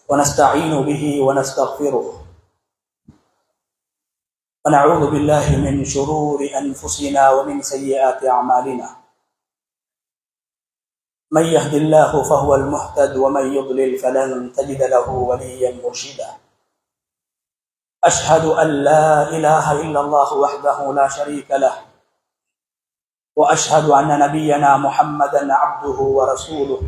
ونستعين به ونستغفره ونعوذ بالله من شرور أنفسنا ومن سيئات أعمالنا من يهد الله فهو المهتد ومن يضلل فلن تجد له وليا مرشدا أشهد أن لا إله إلا الله وحده لا شريك له وأشهد أن نبينا محمدا عبده ورسوله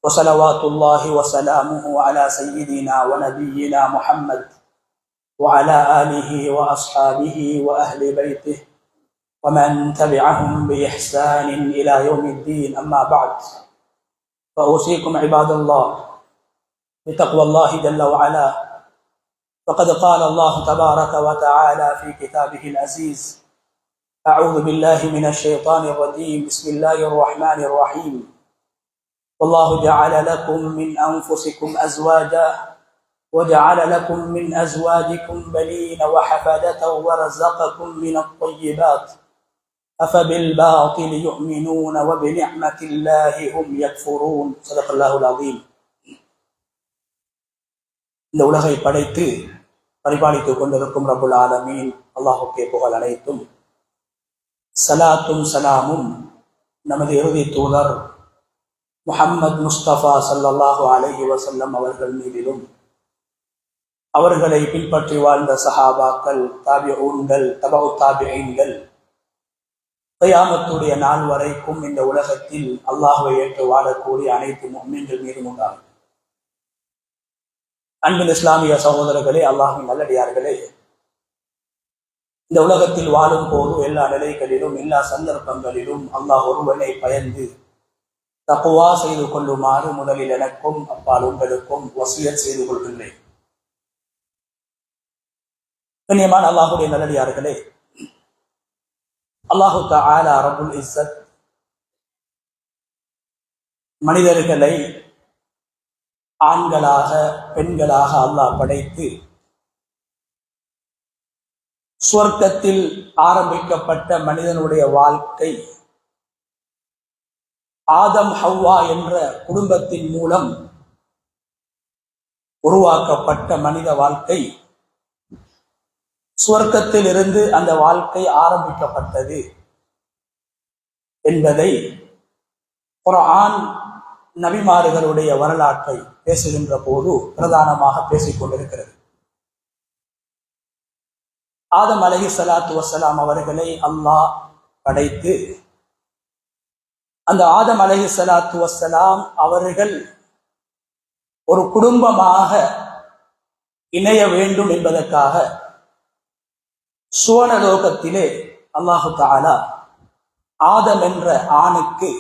وصلوات الله وسلامه على سيدنا ونبينا محمد وعلى آله وأصحابه وأهل بيته ومن تبعهم بإحسان إلى يوم الدين. أما بعد فأوصيكم عباد الله بتقوى الله جل وعلا، فقد قال الله تبارك وتعالى في كتابه العزيز: أعوذ بالله من الشيطان الرجيم، بسم الله الرحمن الرحيم. والله جعل لكم من أنفسكم أزواجا وجعل لكم من أزواجكم بنين وحفدة ورزقكم من الطيبات أفبالباطل يؤمنون وبنعمة الله هم يكفرون. صدق الله العظيم. இந்த உலகை படைத்து பரிபாலித்துக் கொண்டிருக்கும் ரப்புல் ஆலமீன் அல்லாஹுக்கே புகழ் அனைத்தும். சலாத்தும் சலாமும் நமது இறுதி தூதர் முஹம்மது முஸ்தபா ஸல்லல்லாஹு அலைஹி வஸல்லம் அவர்கள் மீதிலும், அவர்களை பின்பற்றி வாழ்ந்த சஹாபாக்கள், தாபிஊன்கள், தபஉ தாபிஈன்கள், கியாமத்துடைய நாள் வரைக்கும் இந்த உலகத்தில் அல்லாஹ்வை ஏற்று வாழக்கூடிய அனைத்து முஃமின்கள் மீதும் உண்டாகும். அன்பின் இஸ்லாமிய சகோதரர்களே, அல்லாஹ்வின் நல்லடியார்களே, இந்த உலகத்தில் வாழும் போது எல்லா நிலைகளிலும் எல்லா சந்தர்ப்பங்களிலும் அல்லாஹ் ஒருவனை பயந்து தக்வா செய்து கொள்ளுமாறு முதலில் எனக்கும் அப்பால் உங்களுக்கும் வசியத் செய்து கொள்கின்றேன். கண்ணியமான அல்லாஹுடைய நல்லடியார்களே, அல்லாஹு தஆலா ரப்புல் இஸ்ஸத் மனிதர்களை ஆண்களாக பெண்களாக அல்லாஹ் படைத்து சுவர்க்கத்தில் ஆரம்பிக்கப்பட்ட மனிதனுடைய வாழ்க்கை ஆதம் ஹவ்வா என்ற குடும்பத்தின் மூலம் உருவாக்கப்பட்ட மனித வாழ்க்கை, சுவர்க்கத்தில் இருந்து அந்த வாழ்க்கை ஆரம்பிக்கப்பட்டது என்பதை குர்ஆன் நபிமார்களுடைய வரலாற்றை பேசுகின்ற போது பிரதானமாக பேசிக் கொண்டிருக்கிறது. ஆதம் அலைஹிஸ்ஸலாத்து வஸ்ஸலாம் அவர்களை அல்லாஹ் படைத்து, அந்த ஆதம் அலைஹிஸ்ஸலாத்து வஸ்ஸலாம் அவர்கள் ஒரு குடும்பமாக இணைய வேண்டும் என்பதற்காக சுவனலோகத்திலே அல்லாஹு தஆலா ஆதம் என்ற ஆணுக்கு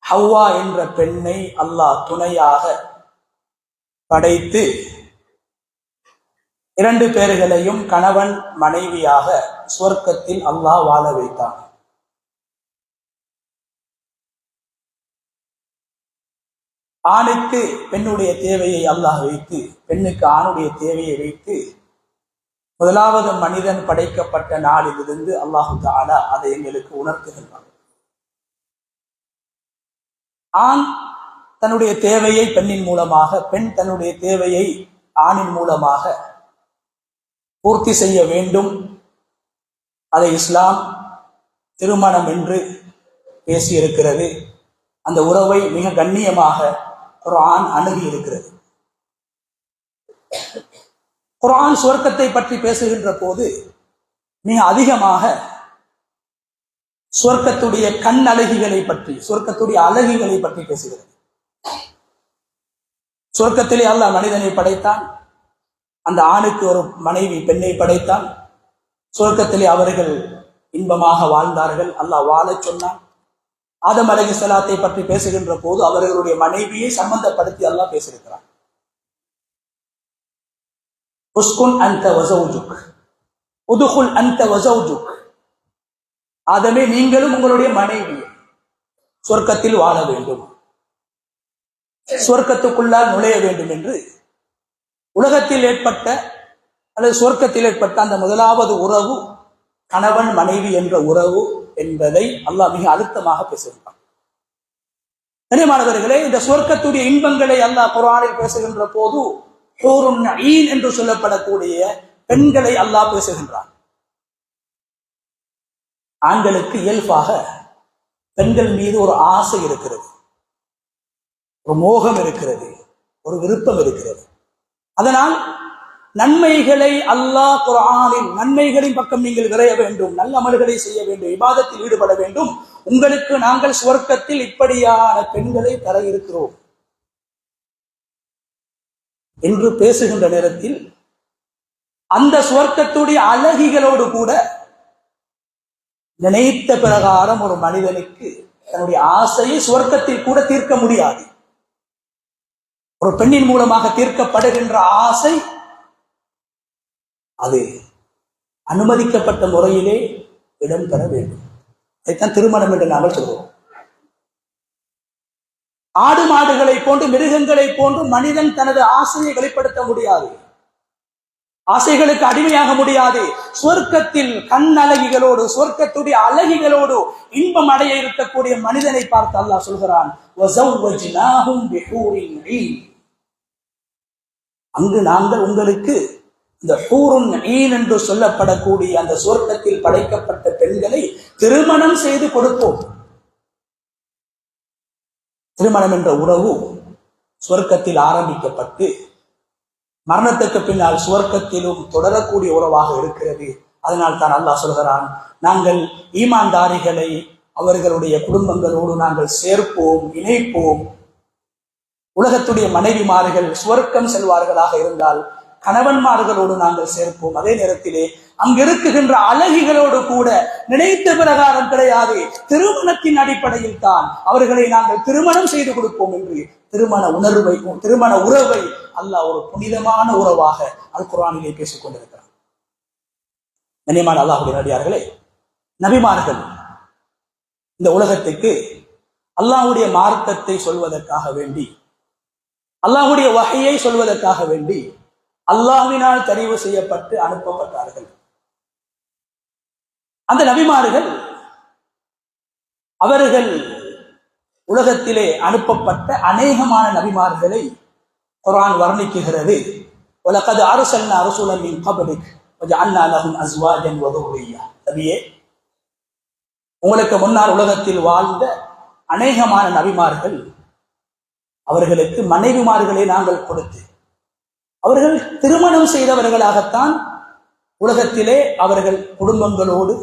ஹவ்வா என்ற பெண்ணை அல்லாஹ் துணையாக படைத்து இரண்டு பேர்களையும் கணவன் மனைவியாக சுவர்க்கத்தில் அல்லாஹ் வாழ வைத்தான். ஆணுக்கு பெண்ணுடைய தேவையை அல்லாஹ் வைத்து, பெண்ணுக்கு ஆணுடைய தேவையை வைத்து முதலாவது மனிதன் படைக்கப்பட்ட நாளிலிருந்து அல்லாஹு தஆலா அதை எங்களுக்கு உணர்த்துகின்றான். ஆண் தன்னுடைய தேவையை பெண்ணின் மூலமாக, பெண் தன்னுடைய தேவையை ஆணின் மூலமாக பூர்த்தி செய்ய வேண்டும். அதை இஸ்லாம் திருமணம் என்று பேசியிருக்கிறது. அந்த உறவை மிக கண்ணியமாக குர்ஆன் அணுகி இருக்கிறது. குர்ஆன் சுவர்க்கத்தை பற்றி பேசுகின்ற போது மிக அதிகமாக சுவர்க்கத்துடைய கண் அழகிகளை பற்றி, சுவர்க்கத்துடைய அழகிகளை பற்றி பேசுகிறது. சுவர்க்கத்திலே அல்லாஹ் மனிதனை படைத்தான், அந்த ஆணுக்கு ஒரு மனைவி பெண்ணை படைத்தான். சுவர்க்கத்திலே அவர்கள் இன்பமாக வாழ்ந்தார்கள். அல்லாஹ் வாழச் சொன்னான். ஆதம் அலைஹிஸ்ஸலாத்தை பற்றி பேசுகின்ற போது அவர்களுடைய மனைவியை சம்பந்தப்படுத்தி அல்லாஹ் பேசியிருக்கிறான். உஸ்குன் அன்த வஸௌஜுக் உதுகுல் அன்த வஸௌஜுக், ஆதமே நீங்களும் உங்களுடைய மனைவி சொர்க்கத்தில் வாழ வேண்டும், சொர்க்கத்துக்குள்ளால் நுழைய வேண்டும் என்று உலகத்தில் ஏற்பட்ட அல்லது சொர்க்கத்தில் ஏற்பட்ட அந்த முதலாவது உறவு கணவன் மனைவி என்ற உறவு என்பதை அல்லாஹ் மிக அழுத்தமாக பேசுகிறான். கண்ணியமானவர்களே, இந்த சுவர்க்கத்துடைய இன்பங்களை அல்லாஹ் குர்ஆனில் பேசுகின்ற போது ஹூருன் ஈன் என்று சொல்லப்படக்கூடிய பெண்களை அல்லாஹ் பேசுகின்றான். ஆண்களுக்கு இயல்பாக பெண்கள் மீது ஒரு ஆசை இருக்கிறது, ஒரு மோகம் இருக்கிறது, ஒரு விருப்பம் இருக்கிறது. அதனால் நன்மைகளை அல்லாஹ் குர்ஆனில் நன்மைகளின் பக்கம் நீங்கள் விரைய வேண்டும், நல்ல அமல்களை செய்ய வேண்டும், இபாதத்தில் ஈடுபட வேண்டும். உங்களுக்கு நாங்கள் சுவர்க்கத்தில் இப்படியான பெண்களை தர இருக்கிறோம் என்று பேசுகின்ற நேரத்தில் அந்த சுவர்க்கத்துடைய அழகிகளோடு கூட நினைத்த பிரகாரம் ஒரு மனிதனுக்கு தன்னுடைய ஆசையை சுவர்க்கத்தில் கூட தீர்க்க முடியாது. ஒரு பெண்ணின் மூலமாக தீர்க்கப்படுகின்ற ஆசை அது அனுமதிக்கப்பட்ட முறையிலே இடம்பெற வேண்டும். அதைத்தான் திருமணம் என்று நாங்கள் சொல்கிறோம். ஆடு மாடுகளை போன்று மிருகங்களை போன்று மனிதன் தனது ஆசையை வெளிப்படுத்த முடியாது, ஆசைகளுக்கு அடிமையாக முடியாது. சுவர்க்கத்தில் கண் அழகிகளோடு சுவர்க்கத்துடைய அழகிகளோடு இன்பம் அடைய இருக்கக்கூடிய மனிதனை பார்த்து அல்லாஹ் சொல்கிறான், அங்கு நாங்கள் உங்களுக்கு இந்த ஹூருன் ஈன் என்று சொல்லப்படக்கூடிய அந்த சுவர்க்கத்தில் படைக்கப்பட்ட பெண்களை திருமணம் செய்து கொடுப்போம். திருமணம் என்ற உறவு சுவர்க்கத்தில் ஆரம்பிக்கப்பட்டு மரணத்துக்கு பின்னால் சுவர்க்கத்திலும் தொடரக்கூடிய உறவாக இருக்கிறது. அதனால் தான் அல்லாஹ் சொல்கிறான், நாங்கள் ஈமான்தாரிகளை அவர்களுடைய குடும்பங்களோடு நாங்கள் சேர்ப்போம், இணைப்போம். உலகத்துடைய மனைவிமார்கள் சுவர்க்கம் செல்வார்களாக இருந்தால் கணவன்மார்களோடு நாங்கள் சேர்ப்போம். அதே நேரத்திலே அங்கிருக்குகின்ற அழகிகளோடு கூட நினைத்த பிரகாரம் கிடையாது, திருமணத்தின் அடிப்படையில் தான் அவர்களை நாங்கள் திருமணம் செய்து கொடுப்போம் என்று திருமண உறவை அல்லாஹ் ஒரு புனிதமான உறவாக அல் குர்ஆனிலே பேசிக் கொண்டிருக்கிறார். கண்ணியமான அல்லாஹ்வுடைய நல்லடியார்களே, நபிமார்கள் இந்த உலகத்துக்கு அல்லாஹ்வுடைய மார்க்கத்தை சொல்வதற்காக வேண்டி, அல்லாஹ்வுடைய வஹையை சொல்வதற்காக வேண்டி அல்லாஹ்வினால் தெரிவு செய்யப்பட்டு அனுப்பப்பட்டார்கள். அந்த நபிமார்கள் அவர்கள் உலகத்திலே அனுப்பப்பட்ட அநேகமான நபிமார்களை குர்ஆன் வர்ணிக்குகிறது. வலகத் அர்ஸல்னா ரசூலன் மின் கப்லிக் வஜஅல்னா லஹும் அஸ்வாஜன் வ ذُرِّيَّةً. நபியே, உங்களுக்கு முன்னால் உலகத்தில் வாழ்ந்த அநேகமான நபிமார்கள் அவர்களுக்கு மனைவிமார்களை நாங்கள் கொடுத்து அவர்கள் திருமணம் செய்தவர்களாகத்தான் உலகத்திலே அவர்கள் குடும்பங்களோடு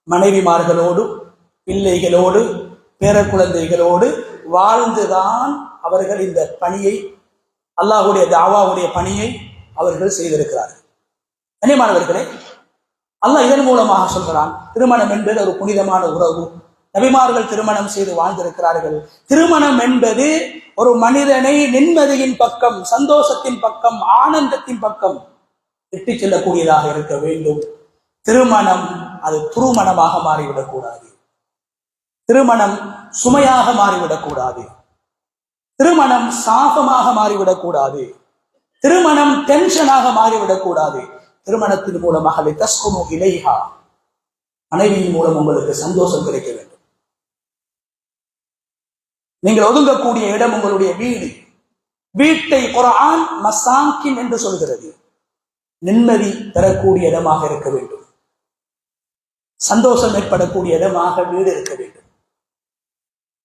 மனைவிமார்களோடு பிள்ளைகளோடு பேர குழந்தைகளோடு வாழ்ந்துதான் அவர்கள் இந்த பணியை, அல்லாஹ்வுடைய தாவாவுடைய பணியை அவர்கள் செய்திருக்கிறார்கள். கண்ணியமானவர்களே, அல்லாஹ் இதன் மூலமாக சொல்கிறான், திருமணம் என்பது ஒரு புனிதமான உறவு. நபிமார்கள் திருமணம் செய்து வாழ்ந்திருக்கிறார்கள். திருமணம் என்பது ஒரு மனிதனை நிம்மதியின் பக்கம், சந்தோஷத்தின் பக்கம், ஆனந்தத்தின் பக்கம் இட்டு செல்லக்கூடியதாக இருக்க வேண்டும். திருமணம் அது துருமணமாக மாறிவிடக்கூடாது. திருமணம் சுமையாக மாறிவிடக்கூடாது. திருமணம் சாபமாக மாறிவிடக்கூடாது. திருமணம் டென்ஷனாக மாறிவிடக்கூடாது. திருமணத்தின் மூலமாக தஸ்குனு இலைஹா, மனைவியின் மூலம் உங்களுக்கு சந்தோஷம் கிடைக்க வேண்டும். நீங்கள் ஒதுங்கக்கூடிய இடம் உங்களுடைய வீடு. வீட்டை குர்ஆன் மசாக்கின் என்று சொல்கிறது. நிம்மதி பெறக்கூடிய இடமாக இருக்க வேண்டும், சந்தோஷம் ஏற்படக்கூடிய இடமாக வீடு இருக்க வேண்டும்.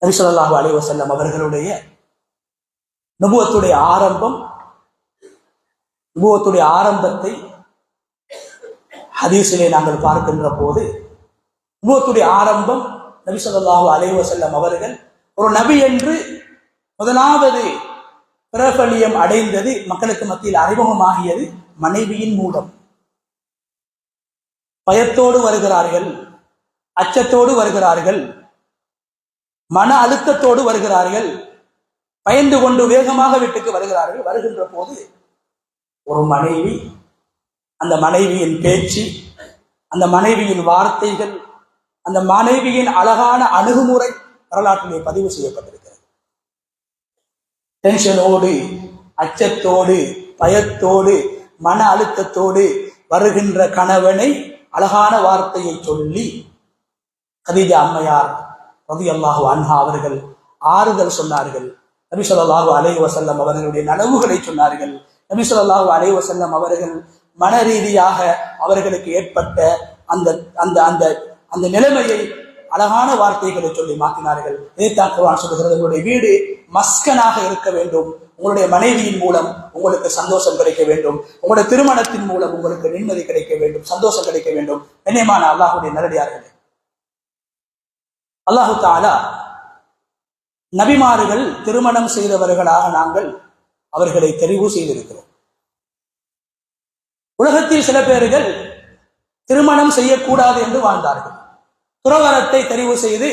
நபி ஸல்லல்லாஹு அலைஹி வஸல்லம் அவர்களுடைய நுபுவத்துடைய ஆரம்பத்தை ஹதீஸிலே நாங்கள் பார்க்கின்ற போது, நுபுவத்துடைய ஆரம்பம் நபி ஸல்லல்லாஹு அலைஹி வஸல்லம் அவர்கள் ஒரு நபி என்று முதலாவது பிரபல்யம் அடைந்தது, மக்களுக்கு மத்தியில் அறிமுகமாகியது மனைவியின் மூலம். பயத்தோடு வருகிறார்கள், அச்சத்தோடு வருகிறார்கள், மன அழுத்தத்தோடு வருகிறார்கள், பயந்து கொண்டு வேகமாக வீட்டுக்கு வருகிறார்கள். வருகின்ற போது ஒரு மனைவி, அந்த மனைவியின் பேச்சு, அந்த மனைவியின் வார்த்தைகள், அந்த மனைவியின் அழகான அணுகுமுறை வரலாற்றிலே பதிவு செய்யப்பட்டிருக்கிறது. டென்ஷனோடு, அச்சத்தோடு, பயத்தோடு, மன அழுத்தத்தோடு வருகின்ற கணவனை அழகான வார்த்தையை சொல்லி கதீஜா அம்மையார் ரலியல்லாஹு அன்ஹா அவர்கள் ஆறுதல் சொன்னார்கள். நபி ஸல்லல்லாஹு அலைஹி வஸல்லம் அவர்களுடைய நனவுகளை சொன்னார்கள். நபி ஸல்லல்லாஹு அலைஹி வஸல்லம் அவர்கள் மன ரீதியாக அவர்களுக்கு ஏற்பட்ட அந்த அந்த அந்த அந்த நிலைமையை அழகான வார்த்தைகளை சொல்லி மாற்றினார்கள். இதைத்தான் குர்ஆன் சொல்கிறது, உங்களுடைய வீடு மஸ்கனாக இருக்க வேண்டும், உங்களுடைய மனைவியின் மூலம் உங்களுக்கு சந்தோஷம் கிடைக்க வேண்டும், உங்களுடைய திருமணத்தின் மூலம் உங்களுக்கு நிம்மதி கிடைக்க வேண்டும், சந்தோஷம் கிடைக்க வேண்டும். கண்ணியமான அல்லாஹ்வுடைய நல்லடியார்களே, அல்லாஹு தஆலா நபிமார்கள் திருமணம் செய்தவர்களாக நாங்கள் அவர்களை தெரிவு செய்திருக்கிறோம். உலகத்தில் சில பேர்கள் திருமணம் செய்யக்கூடாது என்று வாழ்ந்தார்கள். துறவரத்தை தெரிவு செய்து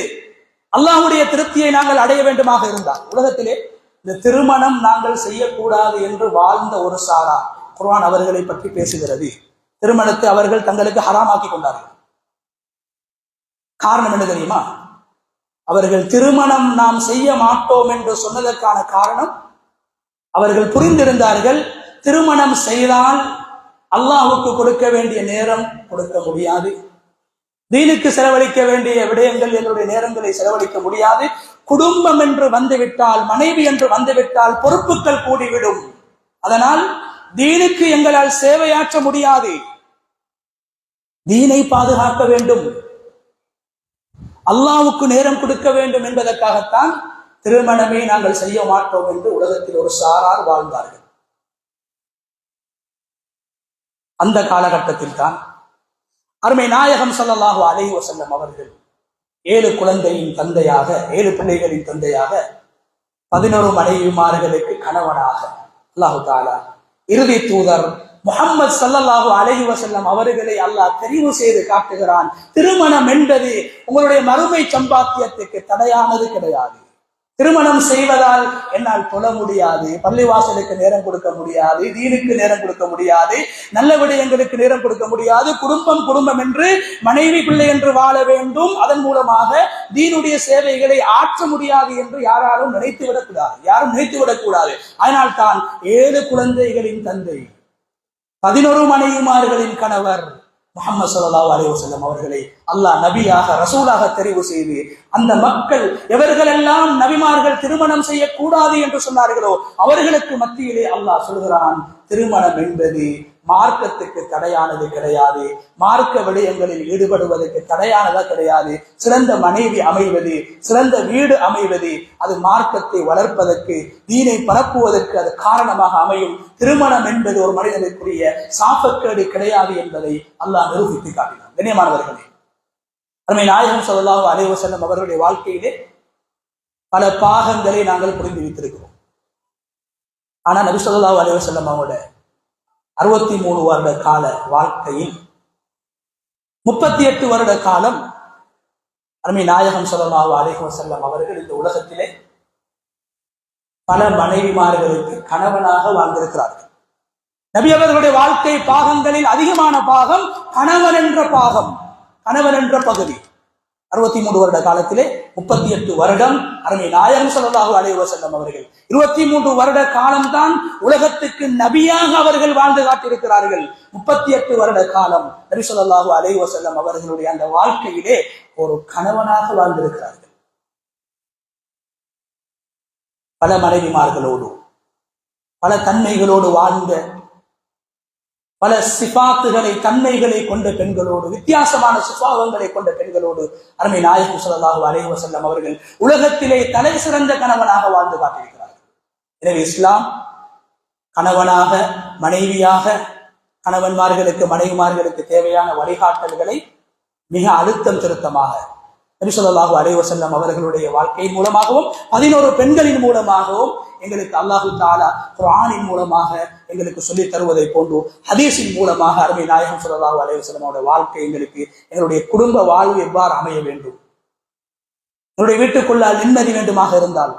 அல்லாஹ்வுடைய திருப்தியை நாங்கள் அடைய வேண்டுமாக இருந்தால், உலகத்திலே இந்த திருமணம் நாங்கள் செய்யக்கூடாது என்று வாழ்ந்த ஒரு சாரா குர்ஆன் அவர்களை பற்றி பேசுகிறது. திருமணத்தை அவர்கள் தங்களுக்கு ஹராமாக்கி கொண்டார்கள். காரணம் என்ன தெரியுமா? அவர்கள் திருமணம் நாம் செய்ய மாட்டோம் என்று சொன்னதற்கான காரணம், அவர்கள் புரிந்திருந்தார்கள் திருமணம் செய்தால் அல்லாஹ்வுக்கு கொடுக்க வேண்டிய நேரம் கொடுக்க முடியாது, தீனுக்கு செலவழிக்க வேண்டிய விடயங்கள் என்னுடைய நேரங்களை செலவழிக்க முடியாது, குடும்பம் என்று வந்துவிட்டால், மனைவி என்று வந்துவிட்டால் பொறுப்புகள் கூடிவிடும், அதனால் தீனுக்கு எங்களால் சேவையாற்ற முடியாது, தீனை பாதுகாக்க வேண்டும், அல்லாஹ்வுக்கு நேரம் கொடுக்க வேண்டும் என்பதற்காகத்தான் திருமணமே நாங்கள் செய்ய மாட்டோம் என்று உலகத்தில் ஒரு சாரார் வாழ்ந்தார்கள். அந்த காலகட்டத்தில் தான் அருமை நாயகம் ஸல்லல்லாஹு அலைஹி வஸல்லம் அவர்கள் 7 குழந்தையின் தந்தையாக, 7 பிள்ளைகளின் தந்தையாக, 11 மனைவிமார்களுக்கு கணவனாக அல்லாஹு தஆலா இறுதி தூதர் முஹம்மது ஸல்லல்லாஹு அலைஹி வஸல்லம் அவர்களை அல்லாஹ் தெரிவு செய்து காட்டுகிறான். திருமணம் என்பது உங்களுடைய மறுமை சம்பாத்தியத்துக்கு தடையானது கிடையாது. திருமணம் செய்வதால் என்னால் தொழ முடியாது, பள்ளிவாசலுக்கு நேரம் கொடுக்க முடியாது, தீனுக்கு நேரம் கொடுக்க முடியாது, நல்ல விடயங்களுக்கு நேரம் கொடுக்க முடியாது, குடும்பம் என்று மனைவி பிள்ளை என்று வாழ வேண்டும், அதன் மூலமாக தீனுடைய சேவைகளை ஆற்ற முடியாது என்று யாரும் நினைத்துவிடக் கூடாது. அதனால் தான் 7 குழந்தைகளின் தந்தை, 11 மனைவிமார்களின் கணவர் முஹம்மது ஸல்லல்லாஹு அலைஹி வஸல்லம் அவர்களை அல்லாஹ் நபியாக, ரசூலாக தெரிவு செய்து, அந்த மக்கள் எவர்களெல்லாம் நபிமார்கள் திருமணம் செய்யக்கூடாது என்று சொன்னார்களோ அவர்களுக்கு மத்தியிலே அல்லாஹ் சொல்கிறான், திருமணம் என்பது மார்க்கத்துக்கு தடையானது கிடையாது, மார்க்க விடயங்களில் ஈடுபடுவதற்கு தடையானதா கிடையாது. சிறந்த மனைவி அமைவது, சிறந்த வீடு அமைவது, அது மார்க்கத்தை வளர்ப்பதற்கு, தீனை பரப்புவதற்கு அது காரணமாக அமையும். திருமணம் என்பது ஒரு மனிதனுக்குரிய சாபக்கேடு கிடையாது என்பதை அல்லாஹ் நிரூபித்து காட்டினார். கண்ணியமானவர்களே, அருமை நாயகம் ஸல்லல்லாஹு அலைஹி வஸல்லம் அவர்களுடைய வாழ்க்கையிலே பல பாகங்களை நாங்கள் புரிந்து வைத்திருக்கிறோம். ஆனா நபி ஸல்லல்லாஹு அலைஹி வஸல்லம் அவரோட 63 வருட கால வாழ்க்கையில் 38 வருட காலம் அருமை நாயகம் ஸல்லல்லாஹு அலைஹி வஸல்லம் அவர்கள் இந்த உலகத்திலே பல மனைவிமார்களுக்கு கணவனாக வாழ்ந்திருக்கிறார்கள். நபி அவர்களுடைய வாழ்க்கை பாகங்களில் அதிகமான பாகம் கணவன் என்ற பாகம், கணவன் என்ற பகுதி. 63 வருட காலத்திலே 38 வருடம் அருமை நாயகம் ஸல்லல்லாஹு அலைஹி வஸல்லம் அவர்கள் 23 வருட காலம்தான் உலகத்துக்கு நபியாக அவர்கள் வாழ்ந்து காட்டியிருக்கிறார்கள். 38 வருட காலம் நபி ஸல்லல்லாஹு அலைஹி வஸல்லம் அவர்களுடைய அந்த வாழ்க்கையிலே ஒரு கணவனாக வாழ்ந்திருக்கிறார்கள். பல மனைவிமார்களோடு, பல தன்மைகளோடு வாழ்ந்த, பல சிபாத்துகளை, தன்மைகளை கொண்ட பெண்களோடு, வித்தியாசமான சுபாவங்களை கொண்ட பெண்களோடு அருமை நாயகம் ஸல்லல்லாஹு அலைஹி வஸல்லம் அவர்கள் உலகத்திலே தலை சிறந்த கணவனாக வாழ்ந்து காட்டியிருக்கிறார்கள். எனவே இஸ்லாம் கணவனாக, மனைவியாக, கணவன்மார்களுக்கு, மனைவிமார்களுக்கு தேவையான வழிகாட்டல்களை மிக அழுத்தம் திருத்தமாக நபி ஸல்லல்லாஹு அலைஹி வஸல்லம் அவர்களுடைய வாழ்க்கை மூலமாகவும் 11 பெண்களின் மூலமாகவும் எங்களுக்கு அல்லாஹு தஆலா குர்ஆனின் மூலமாக எங்களுக்கு சொல்லித் தருவதை போன்று ஹதீஸின் மூலமாக அருமை நாயகம் ஸல்லல்லாஹு அலைஹி வஸல்லம் அவருடைய வாழ்க்கை எங்களுக்கு, எங்களுடைய குடும்ப வாழ்வு எவ்வாறு அமைய வேண்டும், என்னுடைய வீட்டுக்குள்ளால் நிம்மதி வேண்டுமாக இருந்தால்,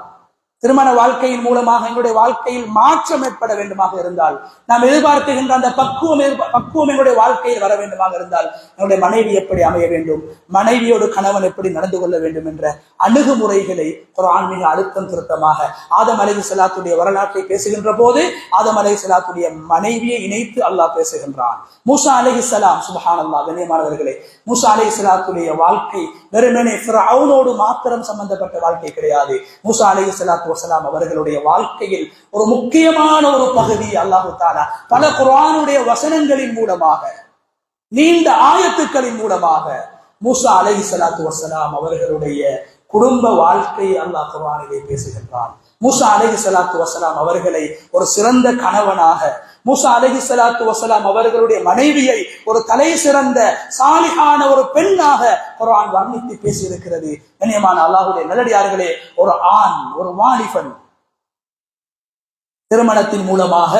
திருமண வாழ்க்கையின் மூலமாக எங்களுடைய வாழ்க்கையில் மாற்றம் ஏற்பட வேண்டுமாக இருந்தால், நாம் எதிர்பார்க்கின்ற அந்த பக்குவம் எங்களுடைய வாழ்க்கையில் வர வேண்டுமாக இருந்தால், என்னுடைய மனைவி எப்படி அமைய வேண்டும், மனைவியோடு கணவன் எப்படி நடந்து கொள்ள வேண்டும் என்ற அணுகுமுறைகளை குர்ஆன் மிக அழுத்தம் திருத்தமாக ஆதம் அலைஹிஸ்ஸலாத்துடைய வரலாற்றை பேசுகின்ற போது ஆதம் அலைஹிஸ்ஸலாத்துடைய மனைவியை இணைத்து அல்லாஹ் பேசுகின்றான். மூசா அலைஹிஸ்ஸலாம், சுப்ஹானல்லாஹ், கண்ணியமானவர்களே, மூசா அலைஹிஸ்ஸலாத்துடைய வாழ்க்கை வெறுமனே ஃபிரௌனோடு மாத்திரம் சம்பந்தப்பட்ட வாழ்க்கை கிடையாது. மூசா அலைஹிஸ்ஸலாத்து வஸலாம் அவர்களுடைய வாழ்க்கையில் ஒரு முக்கியமான ஒரு பகுதி அல்லாஹ் தஆலா பல குர்ஆனுடைய வசனங்களின் மூலமாக, நீண்ட ஆயத்துக்களின் மூலமாக மூசா அலைஹிஸ்ஸலாத்து வஸலாம் அவர்களுடைய குடும்ப வாழ்க்கையை அல்லாஹ் குர்ஆனிலே பேசுகின்றான். மூசா அலைஹிஸ்ஸலாத்து வஸலாம் அவர்களை ஒரு சிறந்த கணவனாக, மூசா அலைஹிஸ்ஸலாத்து வஸலாம் அவர்களுடைய மனைவியை ஒரு தலை சிறந்த சாலிஹான ஒரு பெண்ணாக குர்ஆன் வர்ணித்து பேசியிருக்கிறது. கண்ணியமான அல்லாஹ்வுடைய நல்லடியார்களே, ஒரு ஆண், ஒரு வாலிபன் திருமணத்தின் மூலமாக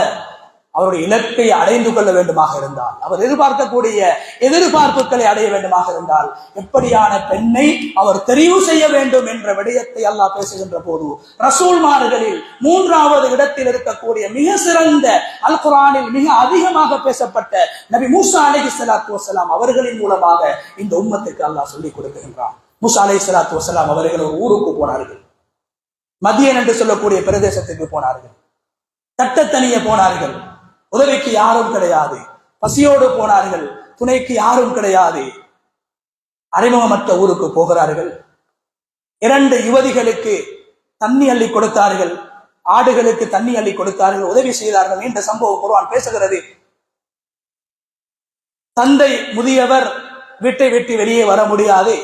அவருடைய இலக்கை அடைந்து கொள்ள வேண்டுமாக இருந்தால், அவர் எதிர்பார்க்கக்கூடிய எதிர்பார்ப்புகளை அடைய வேண்டுமாக இருந்தால், எப்படியான பெண்ணை அவர் தெரிவு செய்ய வேண்டும் என்ற விடயத்தை அல்லாஹ் பேசுகின்ற போது, ரசூல்மார்களில் 3வது இடத்தில் இருக்கக்கூடிய மிக சிறந்த, அல் குர்ஆனில் மிக அதிகமாக பேசப்பட்ட நபி மூசா அலைஹிஸ்ஸலாத்து வஸலாம் அவர்களின் மூலமாக இந்த உம்மத்துக்கு அல்லாஹ் சொல்லிக் கொடுக்கின்றான். மூசா அலைஹிஸ்ஸலாத்து வஸலாம் அவர்கள் ஒரு ஊருக்கு போனார்கள். மதியன் என்று சொல்லக்கூடிய பிரதேசத்துக்கு போனார்கள். தட்டத்தனிய போனார்கள். உதவிக்கு யாரும் கிடையாது. பசியோடு போனார்கள். துணைக்கு யாரும் கிடையாது. அறிமுகமற்ற ஊருக்கு போகிறார்கள். 2 யுவதிகளுக்கு தண்ணி அள்ளி கொடுத்தார்கள். ஆடுகளுக்கு தண்ணி அள்ளி கொடுத்தார்கள். உதவி செய்தார்கள். இந்த சம்பவம் குர்ஆன் பேசுகிறது. தந்தை முதியவர், வீட்டை விட்டு வெளியே வர முடியாது.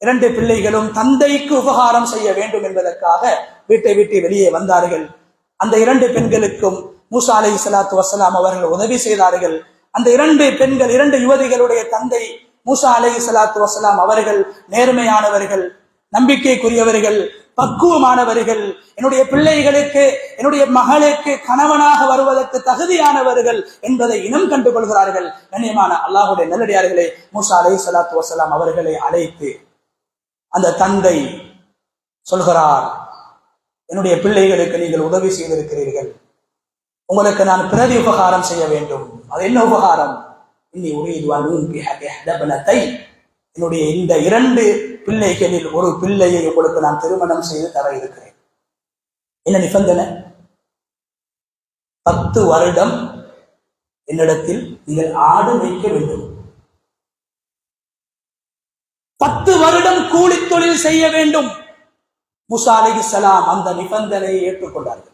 2 பிள்ளைகளும் தந்தைக்கு உபகாரம் செய்ய வேண்டும் என்பதற்காக வீட்டை விட்டு வெளியே வந்தார்கள். அந்த 2 பெண்களுக்கும் மூசா அலைஹிஸ்ஸலாத்து வஸலாம் அவர்கள் உதவி செய்தார்கள். அந்த 2 பெண்கள், 2 யுவதிகளுடைய தந்தை மூசா அலைஹிஸ்ஸலாத்து வஸலாம் அவர்கள் நேர்மையானவர்கள், நம்பிக்கைக்குரியவர்கள், பக்குவமானவர்கள், என்னுடைய பிள்ளைகளுக்கு, என்னுடைய மகளுக்கு கணவனாக வருவதற்கு தகுதியானவர்கள் என்பதை இனம் கண்டு கொள்கிறார்கள். கண்ணியமான அல்லாஹ்வுடைய நல்லடியார்களே, மூசா அலைஹிஸ்ஸலாத்து வஸலாம் அவர்களை அழைத்து அந்த தந்தை சொல்கிறார், என்னுடைய பிள்ளைகளுக்கு நீங்கள் உதவி செய்திருக்கிறீர்கள், உங்களுக்கு நான் பிரதி உபகாரம் செய்ய வேண்டும். அது என்ன உபகாரம்? என்னுடைய இந்த 2 பிள்ளைகளில் ஒரு பிள்ளையை உங்களுக்கு நான் திருமணம் செய்து தர இருக்கிறேன். என்ன நிபந்தனை? 10 வருடம் என்னிடத்தில் நீங்கள் ஆடு வைக்க வேண்டும். 10 வருடம் கூலி தொழில் செய்ய வேண்டும். மூசா அலைஹிஸ்ஸலாம் அந்த நிபந்தனையை ஏற்றுக்கொண்டார்கள்.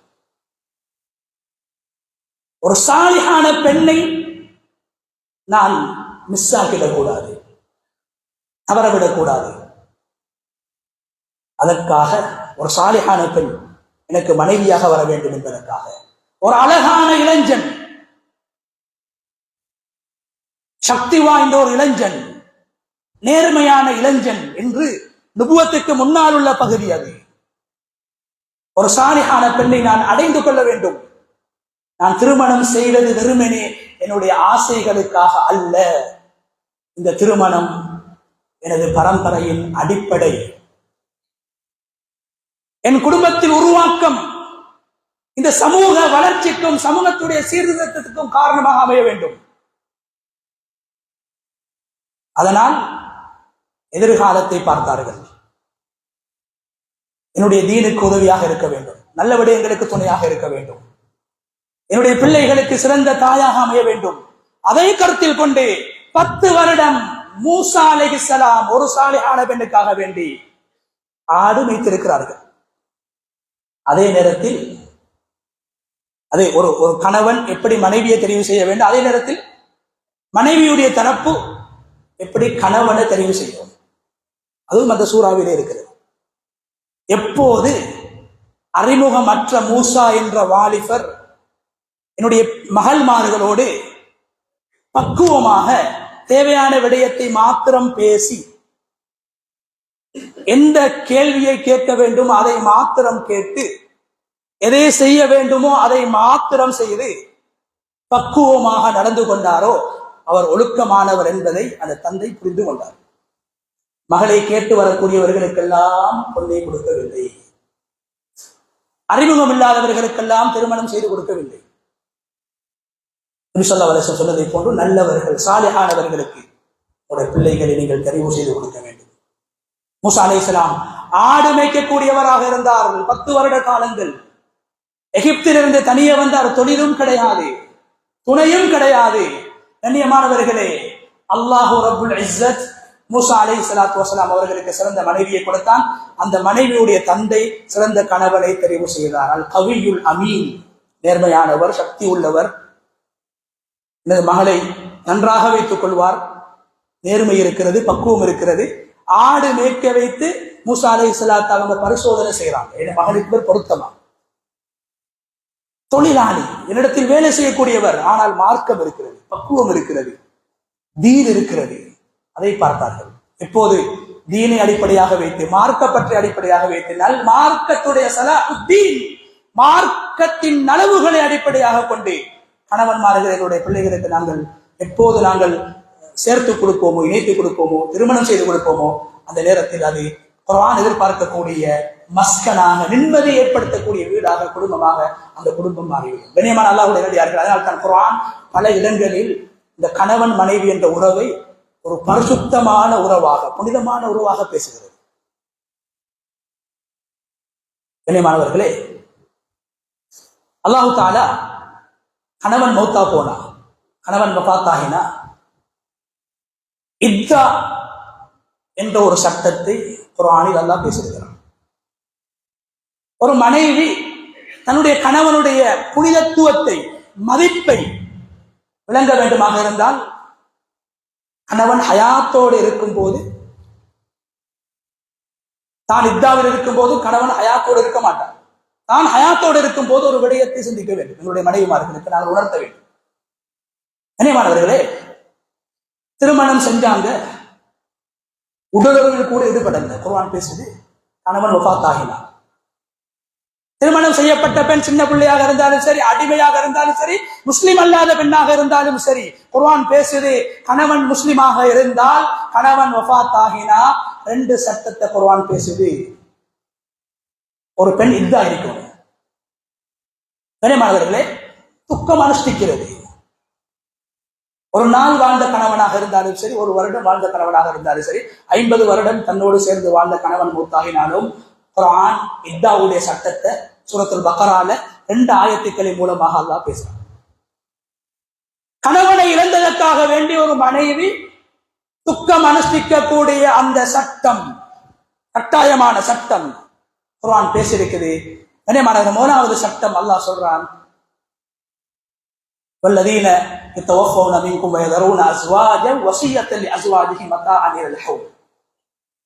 ஒரு சாலிஹான பெண்ணை நான் மிஸ் ஆக்கிடக்கூடாது, தவறவிடக்கூடாது. அதற்காக ஒரு சாலிஹான பெண் எனக்கு மனைவியாக வர வேண்டும் என்பதற்காக ஒரு அழகான இளைஞன், சக்தி வாய்ந்த ஒரு இளைஞன், நேர்மையான இளைஞன் என்று நுபுவத்துக்கு முன்னால் உள்ள பகுதி அது. ஒரு சாலிஹான பெண்ணை நான் அடைந்து கொள்ள வேண்டும். நான் திருமணம் செய்வது வெறுமனே என்னுடைய ஆசைகளுக்காக அல்ல. இந்த திருமணம் எனது பரம்பரையின் அடிப்படை, என் குடும்பத்தில் உருவாக்கம், இந்த சமூக வளர்ச்சிக்கும் சமூகத்துடைய சீர்திருத்தத்துக்கும் காரணமாக அமைய வேண்டும். அதனால் எதிர்காலத்தை பார்த்தார்கள். என்னுடைய தீனுக்கு உதவியாக இருக்க வேண்டும், நல்ல விடயங்களுக்கு துணையாக இருக்க வேண்டும், என்னுடைய பிள்ளைகளுக்கு சிறந்த தாயாக அமைய வேண்டும். அதை கருத்தில் கொண்டு 10 வருடம் மூசா அலைஹிஸ்ஸலாம் ஒரு சாலிஹான பெண்ணுக்காக வேண்டி ஆடு வைத்திருக்கிறார்கள். அதே நேரத்தில் அதே ஒரு கணவன் எப்படி மனைவியை தெரிவு செய்ய வேண்டும், அதே நேரத்தில் மனைவியுடைய தரப்பு எப்படி கணவனை தெரிவு செய்யும், அதுவும் அந்த சூறாவிலே இருக்கிறது. எப்போது அறிமுகமற்ற மூசா என்ற வாலிபர் என்னுடைய மகள்மார்களோடு பக்குவமாக தேவையான விடயத்தை மாத்திரம் பேசி, எந்த கேள்வியை கேட்க வேண்டும் அதை மாத்திரம் கேட்டு, எதை செய்ய வேண்டுமோ அதை மாத்திரம் செய்து பக்குவமாக நடந்து கொண்டாரோ அவர் ஒழுக்கமானவர் என்பதை அந்த தந்தை புரிந்து கொண்டார். மகளை கேட்டு வரக்கூடியவர்களுக்கெல்லாம் பொண்ணை கொடுக்கவில்லை. அறிமுகம் இல்லாதவர்களுக்கெல்லாம் திருமணம் செய்து கொடுக்கவில்லை. நபி ஸல்லல்லாஹு அலைஹி வஸல்லம் சொன்னதை போன்று நல்லவர்கள் சாலிஹானவர்களுக்கு ஒரு பிள்ளைகளை நீங்கள் தெரிவு செய்து கொடுக்க வேண்டும். மூசா அலைஹிஸ்ஸலாம் ஆடு மேய்க்கக்கூடியவராக இருந்தார்கள். 10 வருட காலங்கள் எகிப்திலிருந்து தனியே வந்தார். தொழிலும் கிடையாது, துணையும் கிடையாது. கண்ணியமானவர்களே, அல்லாஹு ரப்புல் இஸ்ஸத் மூசா அலைஹிஸ்ஸலாத்து வஸலாம் அவர்களுக்கு சிறந்த மனைவியை கொடுத்தான். அந்த மனைவியுடைய தந்தை சிறந்த கணவனை தெரிவு செய்தார். அல் கவியுல் அமீன், நேர்மையானவர், சக்தி உள்ளவர், எனது மகளை நன்றாக வைத்துக் கொள்வார், நேர்மை இருக்கிறது, பக்குவம் இருக்கிறது. ஆடு மேய்க்க வைத்து மூசா அலைஹிஸ்ஸலாத்து அவங்க பரிசோதனை செய்யறாங்க. என் மகளுக்கு பேர் பொருத்தமா, தொழிலாளி, என்னிடத்தில் வேலை செய்யக்கூடியவர், ஆனால் மார்க்கம் இருக்கிறது, பக்குவம் இருக்கிறது, தீன் இருக்கிறது. அதை பார்த்தார்கள். இப்போது தீனை அடிப்படையாக வைத்து, மார்க்க பற்றி அடிப்படையாக வைத்து, நல் மார்க்கத்துடைய சலாஹுத்தீன், மார்க்கத்தின் நலவுகளை அடிப்படையாக கொண்டு கணவன்மார்களுடைய பிள்ளைகளுக்கு எப்போது நாங்கள் சேர்த்து கொடுப்போமோ, இணைத்து கொடுப்போமோ, திருமணம் செய்து கொடுப்போமோ, அந்த நேரத்தில் அது குர்ஆன் எதிர்பார்க்கக்கூடிய மஸ்கனாக, நிம்மதி ஏற்படுத்தக்கூடிய வீடாக, குடும்பமாக அந்த குடும்பம் மாறிவிடும். கண்ணியமான அல்லாஹ்வுடைய நல்லடியார்கள், அதனால் தான் குர்ஆன் பல இடங்களில் இந்த கணவன் மனைவி என்ற உறவை ஒரு பரிசுத்தமான உறவாக, புனிதமான உறவாக பேசுகிறது. கண்ணியமானவர்களே, அல்லாஹு தஆலா கணவன் மௌத்தா போனா, கணவன் வஃபாத்தாகினா, இத்தா என்ற ஒரு சட்டத்தை குர்ஆனில் அல்லாஹ் பேசுகிறான். ஒரு மனைவி தன்னுடைய கணவனுடைய புனிதத்துவத்தை, மதிப்பை விளங்க வேண்டுமாக இருந்தால், கணவன் ஹயாத்தோடு இருக்கும் போது, தான் இத்தாவில் இருக்கும் போது கணவன் ஹயாத்தோடு இருக்க மாட்டான். தான் ஹயாத்தோடு இருக்கும் போது ஒரு விடயத்தை சிந்திக்க வேண்டும். எங்களுடைய மனைவிமார்களுக்கு நாங்கள் உணர்த்த வேண்டும். கண்ணியமானவர்களே, திருமணம் செஞ்சாங்க, உடலுறவில் கூட ஈடுபடல. குர்ஆன் பேசுது, கணவன் வஃபாத்தாகினார். திருமணம் செய்யப்பட்ட பெண் சின்ன பிள்ளையாக இருந்தாலும் சரி, அடிமையாக இருந்தாலும் சரி, முஸ்லிம் அல்லாத பெண்ணாக இருந்தாலும் சரி, குர்ஆன் பேசுது, கணவன் முஸ்லிமாக இருந்தால், கணவன் வஃபாத்தாகினா 2 சட்டத்தை குர்ஆன் பேசுது. ஒரு பெண் இத்தா இருக்கணும். கண்ணியமானவர்களே, துக்கம் அனுஷ்டிக்கிறது. ஒரு நாள் வாழ்ந்த கணவனாக இருந்தாலும் சரி, ஒரு வருடம் வாழ்ந்த கணவனாக இருந்தாலும் சரி, 50 வருடம் தன்னோடு சேர்ந்து வாழ்ந்த கணவன் மூத்தாகினாலும், குர்ஆன் இத்தாவுடைய சட்டத்தை சூரத்துல் பக்ரால 2 ஆயத்துக்களின் மூலமாக அல்லாஹ் பேசுறான். கணவனை இழந்ததற்காக வேண்டிய ஒரு மனைவி துக்கம் அனுஷ்டிக்கக்கூடிய அந்த சட்டம், கட்டாயமான சட்டம் குர்ஆன் பேசியிருக்குது. கண்ணியமானவர்களே, 3வது சட்டம் அல்லாஹ் சொல்றான், வல்லதீன யதவஃபௌன மின்கும் வயதரூன அஸ்வாஜன் வஸிய்யத்தன் லிஅஸ்வாஜிஹிம் மதாஅன் இலல் ஹவுல்.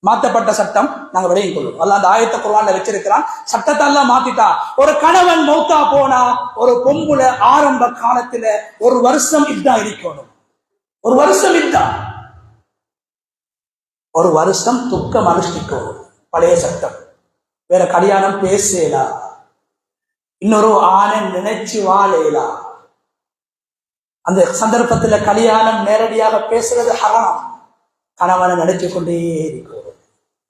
மாற்றப்பட்ட சட்டம் நாங்கள் விளையும் கொள்வோம். அல்லாஹ் அந்த ஆயத்தை குர்ஆன்ல வச்சிருக்கிறான். சட்டத்தை எல்லாம் மாத்திட்டா. ஒரு கணவன் மௌத்தா போனா, ஒரு பொம்புல ஆரம்ப காலத்துல 1 வருஷம் இத்தா இருக்கணும். 1 வருஷம் இத்தா, 1 வருஷம் துக்கம் அனுஷ்டிக்கணும். பழைய சட்டம். வேற கல்யாணம் பேசலா, இன்னொரு ஆணை நினைச்சு வாழலா. அந்த சந்தர்ப்பத்துல கல்யாணம் நேரடியாக பேசுறது ஹராம். கணவனை நினைச்சு கொண்டே இருக்கிறோம்.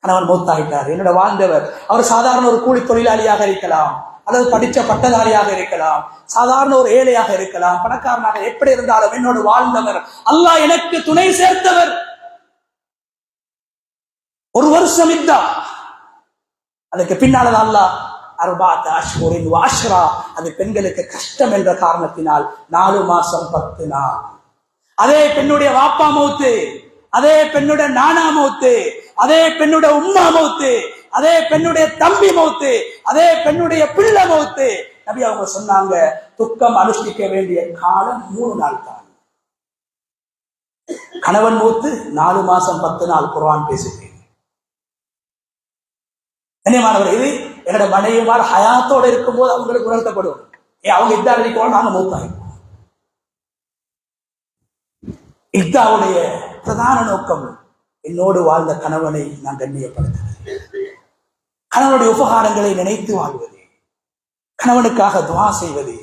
கணவன் மூத்தாயிட்டார், என்னோட வாழ்ந்தவர், அவர் சாதாரண ஒரு கூலி தொழிலாளியாக இருக்கலாம், அல்லது படிச்ச பட்டதாரியாக இருக்கலாம், சாதாரண ஒரு ஏழையாக இருக்கலாம், பணக்காரனாக, எப்படி இருந்தாலும் என்னோடு வாழ்ந்தவர், அல்லாஹ் எனக்கு துணை சேர்த்தவர். 1 வருஷம் இத்தா. அதுக்கு பின்னால அல்லாஹ் அர்பாத் அஷ்ஹுரின் வ அஷ்ரா, அது பெண்களுக்கு கஷ்டம் என்ற காரணத்தினால் 4 மாசம் 10 நாள். அதே பெண்ணுடைய வாப்பா மௌத்து, அதே பெண்ணுடைய நானா மௌத்து, அதே பெண்ணுடைய உம்மா மௌத்து, அதே பெண்ணுடைய தம்பி மௌத்து, அதே பெண்ணுடைய பிள்ளை மௌத்து, நபி அவங்க சொன்னாங்க, துக்கம் அனுஷ்டிக்க வேண்டிய காலம் 3 நாள் தான். கணவன் மௌத்து 4 மாசம் 10 நாள் குர்ஆன் பேசுகிறேன். கண்ணியமானவர், இது என்னோட மனைவிமார் ஹயாத்தோடு இருக்கும் போது அவங்களுக்கு உணர்த்தப்படும். அவங்க இத்தா இருக்கோம், நாங்க மௌத்தாயிருக்கோம். இத்தாவுடைய பிரதான நோக்கம் என்னோடு வாழ்ந்த கணவனை நான் கண்ணியப்படுத்துவது, கணவனுடைய உபகாரங்களை நினைத்து வாழ்வது, கணவனுக்காக துஆ செய்வது.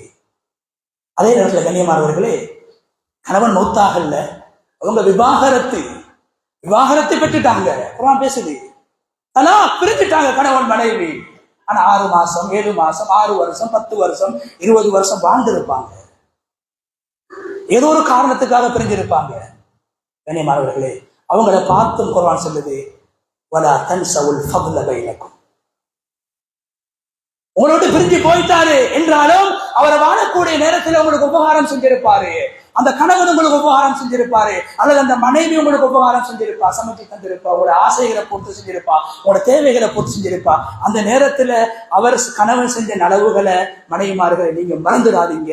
அதே நேரத்தில் கண்ணியமானவர்களே, கணவன் மௌத்தாகல, அவங்க விவாகரத்து பெற்றுட்டாங்க. குர்ஆன் பேசுது, பிரிஞ்சுட்டாங்க கணவன் மனைவி. ஆனா 6 மாசம் 7 மாசம் 6 வருஷம் 10 வருஷம் 20 வருஷம் வாழ்ந்திருப்பாங்க. ஏதோ ஒரு காரணத்துக்காக பிரிஞ்சிருப்பாங்க. கண்ணியமானவர்களே, அவங்கள பார்த்தும் குர்ஆன் சொல்லுது, வலா தன்சவுல் ஃபத்ல பைனக்கும். உங்களோட பிரிஞ்சு போயிட்டாரு என்றாலும் அவரை வாழக்கூடிய நேரத்தில் உங்களுக்கு உபகாரம் செஞ்சிருப்பாரு. அந்த கணவன் உங்களுக்கு உபகாரம் செஞ்சிருப்பாரு, அல்லது அந்த மனைவி உங்களுக்கு உபகாரம் செஞ்சிருப்பா, சமைச்சு தந்திருப்பா, உங்களோட ஆசைகளை பூர்த்தி செஞ்சிருப்பா, உங்களோட தேவைகளை பூர்த்தி செஞ்சிருப்பா. அந்த நேரத்துல அவர் கணவன் செஞ்ச நலவுகளை மனைவிமார்களை நீங்க மறந்துடாதீங்க.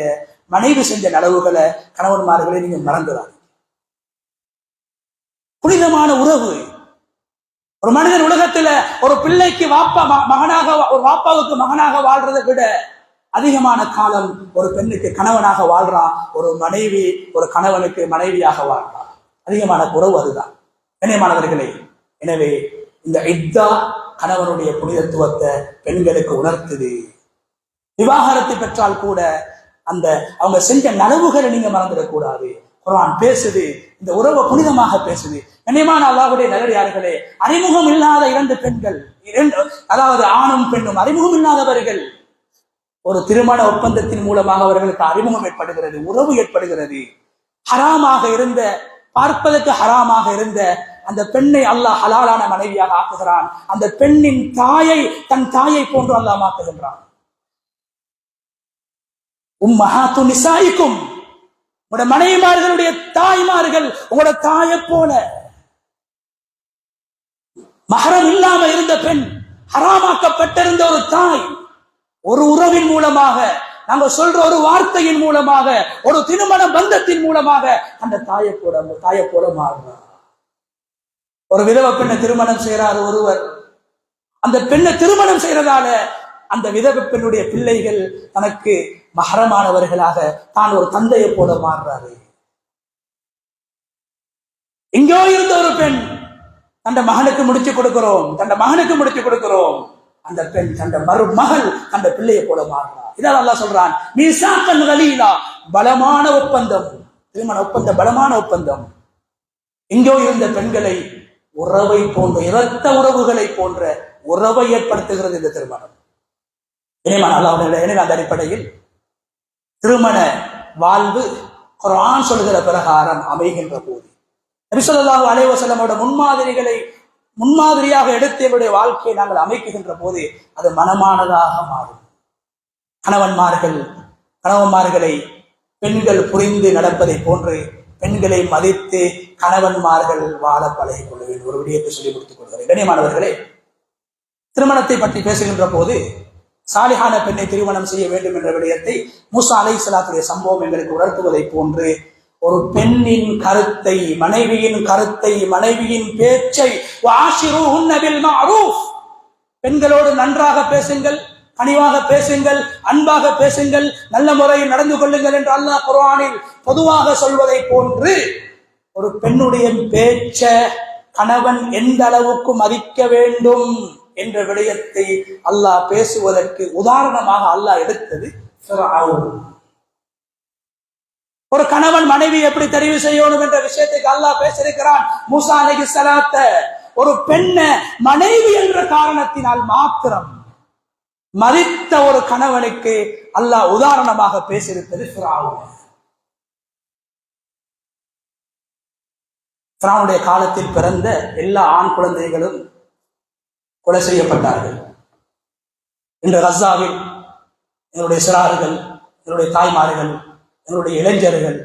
மனைவி செஞ்ச நலவுகளை கணவன்மார்களை நீங்க மறந்துடாதீங்க. புனிதமான உறவு. ஒரு மனிதன் உலகத்துல ஒரு பிள்ளைக்கு மகனாக, ஒரு வாப்பாவுக்கு மகனாக வாழ்றதை விட அதிகமான காலம் ஒரு பெண்ணுக்கு கணவனாக வாழ்றான். ஒரு மனைவி ஒரு கணவனுக்கு மனைவியாக வாழ்றான். அதிகமான உறவு அதுதான். கண்ணியமானவர்களே, எனவே இந்த இத்தா கணவனுடைய புனிதத்துவத்தை பெண்களுக்கு உணர்த்துது. விவாகரத்தை பெற்றால் கூட அந்த அவங்க செஞ்ச நலவுகளை நீங்க மறந்துடக்கூடாது. குர்ஆன் பேசுது, இந்த உறவை புனிதமாக பேசுது. கண்ணியமான அல்லாஹ்வுடைய நல்லடியார்களே, அறிமுகம் இல்லாத 2 பெண்கள், அதாவது ஆணும் பெண்ணும் அறிமுகம் இல்லாதவர்கள், ஒரு திருமண ஒப்பந்தத்தின் மூலமாக அவர்களுக்கு அறிமுகம் ஏற்படுகிறது, உறவு ஏற்படுகிறது. ஹராமாக இருந்த, பார்ப்பதற்கு ஹராமாக இருந்த அந்த பெண்ணை அல்லாஹ் ஹலாலான மனைவியாக ஆக்குகிறான். அந்த பெண்ணின் தாயை தன் தாயை போன்று அல்லாஹ் ஆக்குகின்றான். உம்மஹாத்து நிசாயிக்கும், உங்களோட மனைவிமார்களுடைய தாய்மார்கள் உங்களோட தாயை போல. மஹரம் இல்லாம இருந்த பெண், ஹராமாக்கப்பட்டிருந்த ஒரு தாய், ஒரு உறவின் மூலமாக, நாங்க சொல்ற ஒரு வார்த்தையின் மூலமாக, ஒரு திருமண பந்தத்தின் மூலமாக அந்த தாயை போல மாறுறார். ஒரு விதவை பெண்ணை திருமணம் செய்யறார் ஒருவர். அந்த பெண்ணை திருமணம் செய்யறதால அந்த விதவை பெண்ணுடைய பிள்ளைகள் தனக்கு மஹரமானவர்களாக தான் ஒரு தந்தையை போல மாறுறாரு. எங்கோ இருந்த ஒரு பெண் தன் மகனுக்கு முடிச்சு கொடுக்கிறோம், அந்த பெண் தன் மருமகள் அந்த பிள்ளையை போல மாறுறார். இதான் அல்லாஹ் சொல்றான், மீசாக்கன் கலீலா, பலமான ஒப்பந்தம், திருமண ஒப்பந்தம் பலமான ஒப்பந்தம். எங்கோ இருந்த பெண்களை உறவை போன்ற, இரத்த உறவுகளை போன்ற உறவை ஏற்படுத்துகிறது இந்த திருமணம். எனவே அந்த அடிப்படையில் திருமண வாழ்வு குர்ஆன் சொல்கிற பிரகாரம் அமைகின்ற போது, நபி ஸல்லல்லாஹு அலைஹி வஸல்லமோட முன்மாதிரியாக எடுத்து என்னுடைய வாழ்க்கையை நாங்கள் அமைக்குகின்ற போது அது மனமானதாக மாறும். கணவன்மார்களை பெண்கள் புரிந்து நடப்பதை போன்று பெண்களை மதித்து கணவன்மார்கள் வாழ பழகிக் கொள்ள வேண்டும். ஒரு விடயத்தை சொல்லி முடித்துக் கொள்கிறேன். கண்ணியமானவர்களே, திருமணத்தை பற்றி பேசுகின்ற போது சாலிஹான பெண்ணை திருமணம் செய்ய வேண்டும் என்ற விடயத்தை மூசா அலைஹிஸ்ஸலாத்துடைய சம்பவம் எங்களுக்கு உணர்த்துவதை போன்று ஒரு பெண்ணின் கருத்தை, மனைவியின் பேச்சை, வஆஷிரூஹுன்ன பில் மஅரூஃப், பெண்களோடு நன்றாக பேசுங்கள், கனிவாக பேசுங்கள், அன்பாக பேசுங்கள், நல்ல முறையில் நடந்து கொள்ளுங்கள் என்று அல்லாஹ் குர்ஆனில் பொதுவாக சொல்வதை போன்று ஒரு பெண்ணுடைய பேச்ச கணவன் எந்த அளவுக்கு மதிக்க வேண்டும் என்ற விடயத்தை அல்லாஹ் பேசுவதற்கு உதாரணமாக அல்லாஹ் எடுத்தது ஃபிர்அவுன். ஒரு கணவன் மனைவி எப்படி தெரிவு செய்யணும் என்ற விஷயத்துக்கு அல்லாஹ் பேசியிருக்கிறான். மூசா அலைஹிஸ்ஸலாத்த ஒரு பெண்ணை மனைவி என்ற காரணத்தினால் மாத்திரம் மதித்த ஒரு கணவனுக்கு அல்லாஹ் உதாரணமாக பேசியிருப்பது ஃபிர்அவுன். ஃபிர்அவுனுடைய காலத்தில் பிறந்த எல்லா ஆண் குழந்தைகளும் கொலை செய்யப்பட்டார்கள். இன்று கஸாவில் எங்களுடைய சிறார்கள், எங்களுடைய தாய்மார்கள், எங்களுடைய இளைஞர்கள்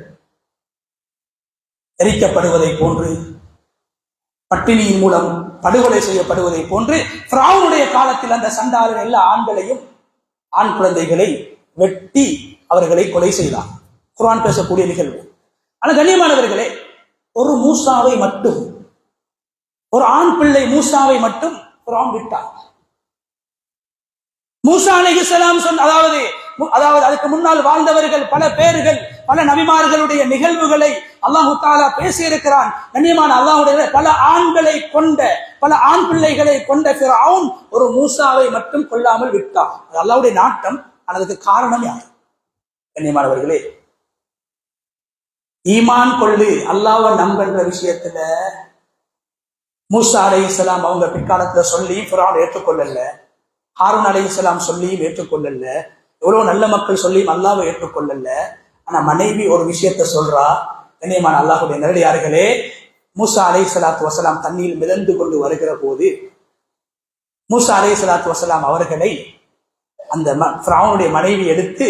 எரிக்கப்படுவதை போன்று, பட்டினியின் மூலம் படுகொலை செய்யப்படுவதை போன்று ஃபிரௌனுடைய காலத்தில் அந்த சண்டாளன் எல்லா ஆண் குழந்தைகளை வெட்டி அவர்களை கொலை செய்தார். குர்ஆன் பேசக்கூடிய நிகழ்வு. ஆனால் கண்ணியமானவர்களே, ஒரு மூசாவை மட்டும், ஒரு ஆண் பிள்ளை மூசாவை மட்டும் ஃபிரௌன் விட்டார். மூசா அலைஹிஸ்ஸலாம் அதாவது அதுக்கு முன்னால் வாழ்ந்தவர்கள் பல பேர்கள், பல நபிமார்களுடைய நிகழ்வுகளை அல்லாஹு தஆலா பேசியிருக்கிறான். கண்ணியமான அல்லாஹ்வுடைய பல ஆண்களை கொண்ட, பல ஆண் பிள்ளைகளை கொண்ட ஃபிரௌன் ஒரு மூசாவை மட்டும் கொல்லாமல் விட்டார். அது அல்லாஹ்வுடைய நாட்டம். அதுக்கு காரணம் யார்? கண்ணியமானவர்களே, ஈமான் கொள்ளு, அல்லாஹ்வை நம்புகிற விஷயத்துல மூசா அலைஹிஸ்ஸலாம் அவங்க பிற்காலத்துல சொல்லி ஃபிரௌன் ஏற்றுக்கொள்ளல. ஹாரூன் அலைஹிஸ்ஸலாம் சொல்லியும் ஏற்றுக்கொள்ளல, எவ்வளவு நல்ல மக்கள் சொல்லியும் அல்லாஹ்வை ஏற்றுக்கொள்ளல. ஆனா மனைவி ஒரு விஷயத்த சொல்றா. கண்ணியமான அல்லாஹ்வுடைய நேரடியார்களே, மூசா அலைஹிஸ்ஸலாத்து வஸலாம் தண்ணீர் மிதந்து கொண்டு வருகிற போது மூசா அலைஹிஸ்ஸலாத்து வஸலாம் அவர்களை அந்த ஃபிரௌனுடைய மனைவி எடுத்து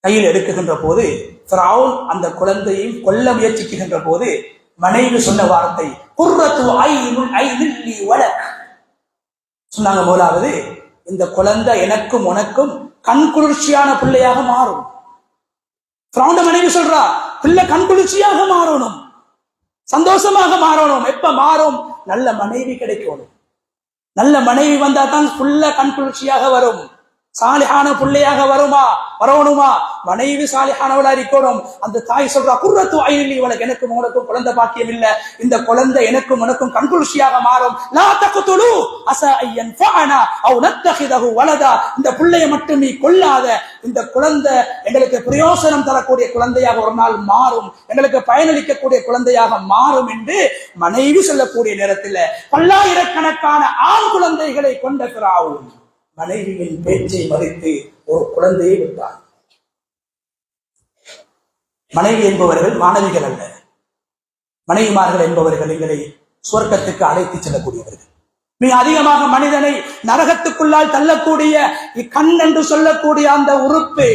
கையில் எடுக்குகின்ற போது, ஃபிரௌன் அந்த குழந்தையை கொல்ல முயற்சிக்கின்ற போது மனைவி சொன்ன வார்த்தை குர்ரத்து ஐனுல் ஐனில் லி வலக் சொன்னாங்க. முதலாவது, இந்த குழந்தை எனக்கும் உனக்கும் கண் குளிர்ச்சியான பிள்ளையாக மாறும். ஃபிரௌன் மனைவி சொல்றா, பிள்ளை கண் குளிர்ச்சியாக மாறணும், சந்தோஷமாக மாறணும். எப்ப மாறும்? நல்ல மனைவி கிடைக்கணும். நல்ல மனைவி வந்தா தான் புள்ள கண் குளிர்ச்சியாக வரும். சாலிஹான பிள்ளையாக வரணுமா? மனைவி சாலிஹானவளா இருக்கணும். அந்த தாய் சொல்றா, குர்ரத்து ஐனில் இவனுக்கு எனக்கும் உனக்கும் குழந்தை பாக்கியம் இல்ல, இந்த குழந்தை எனக்கும் உனக்கும் கண்குளிர்ச்சியாக மாறும். லா தக்துலு அஸா ஐயன் ஃபஅனா அவ் நத்தஹிதஹு வலதா, இந்த பிள்ளையை மட்டும் நீ கொல்லாத, இந்த குழந்தை எங்களுக்கு பிரயோசனம் தரக்கூடிய குழந்தையாக ஒரு நாள் மாறும், எங்களுக்கு பயனளிக்கக்கூடிய குழந்தையாக மாறும் என்று மனைவி சொல்லக்கூடிய நேரத்தில் பல்லாயிரக்கணக்கான ஆண் குழந்தைகளை கொண்ட ஃபிரௌன் மனைவியின் பேச்சை மதித்து ஒரு குழந்தையை விட்டார். மனைவி என்பவர்கள் மாணவிகள் அல்ல, மனைவிமார்கள் என்பவர்கள் எங்களை சுவர்க்கத்துக்கு அழைத்து செல்லக்கூடியவர்கள். மிக அதிகமாக மனிதனை நரகத்துக்குள்ளால் தள்ளக்கூடிய கண் என்று சொல்லக்கூடிய அந்த உறுப்பு,